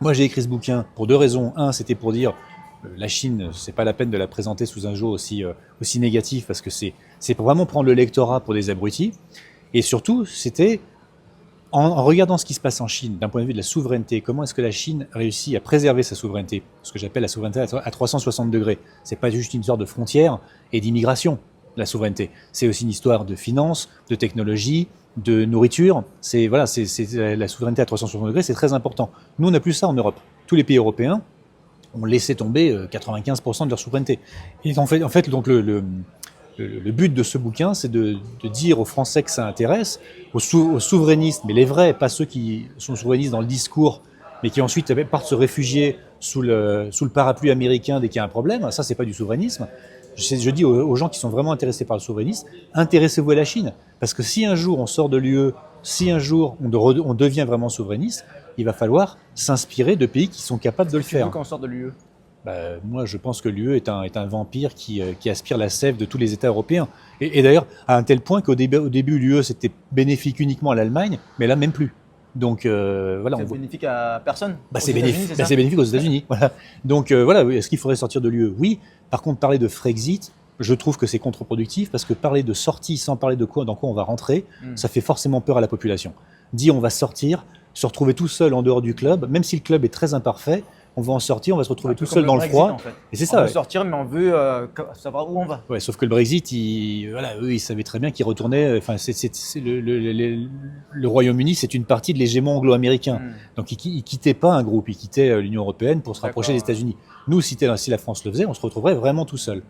Moi, j'ai écrit ce bouquin pour deux raisons. Un, c'était pour dire la Chine, c'est pas la peine de la présenter sous un jour aussi négatif parce que c'est pour vraiment prendre le lectorat pour des abrutis. Et surtout, c'était en regardant ce qui se passe en Chine, d'un point de vue de la souveraineté, comment est-ce que la Chine réussit à préserver sa souveraineté, ce que j'appelle la souveraineté à 360 degrés. C'est pas juste une histoire de frontières et d'immigration, la souveraineté. C'est aussi une histoire de finances, de technologie, de nourriture. C'est la souveraineté à 360 degrés, c'est très important. Nous, on n'a plus ça en Europe. Tous les pays européens ont laissé tomber 95% de leur souveraineté. Et en fait donc le but de ce bouquin, c'est de dire aux Français que ça intéresse, aux souverainistes, mais les vrais, pas ceux qui sont souverainistes dans le discours, mais qui ensuite partent se réfugier sous le parapluie américain dès qu'il y a un problème. Ça, c'est pas du souverainisme. Je dis aux gens qui sont vraiment intéressés par le souverainisme, intéressez-vous à la Chine. Parce que si un jour on sort de l'UE, si un jour on devient vraiment souverainiste, il va falloir s'inspirer de pays qui sont capables de le faire. Quand on sort de l'UE. Moi, je pense que l'UE est un vampire qui aspire la sève de tous les États européens. Et d'ailleurs, à un tel point qu'au début, l'UE, c'était bénéfique uniquement à l'Allemagne, mais là, même plus. Donc, voilà. C'est bénéfique à personne. C'est bénéfique aux États-Unis. Voilà. Donc, voilà. Est-ce qu'il faudrait sortir de l'UE? Oui. Par contre, parler de Frexit, je trouve que c'est contre-productif parce que parler de sortie sans parler de dans quoi on va rentrer, ça fait forcément peur à la population. Dire on va sortir, se retrouver tout seul en dehors du club, même si le club est très imparfait, on va en sortir, on va se retrouver tout seul dans le froid. En fait. Et c'est on ça. veut sortir, mais on veut savoir où on va. Ouais, sauf que le Brexit, eux, ils savaient très bien qu'ils retournaient. Enfin, le Royaume-Uni, c'est une partie de l'hégémon anglo-américain. Donc, ils quittaient pas un groupe, ils quittaient l'Union européenne pour se rapprocher des États-Unis. Nous, si la France le faisait, on se retrouverait vraiment tout seul.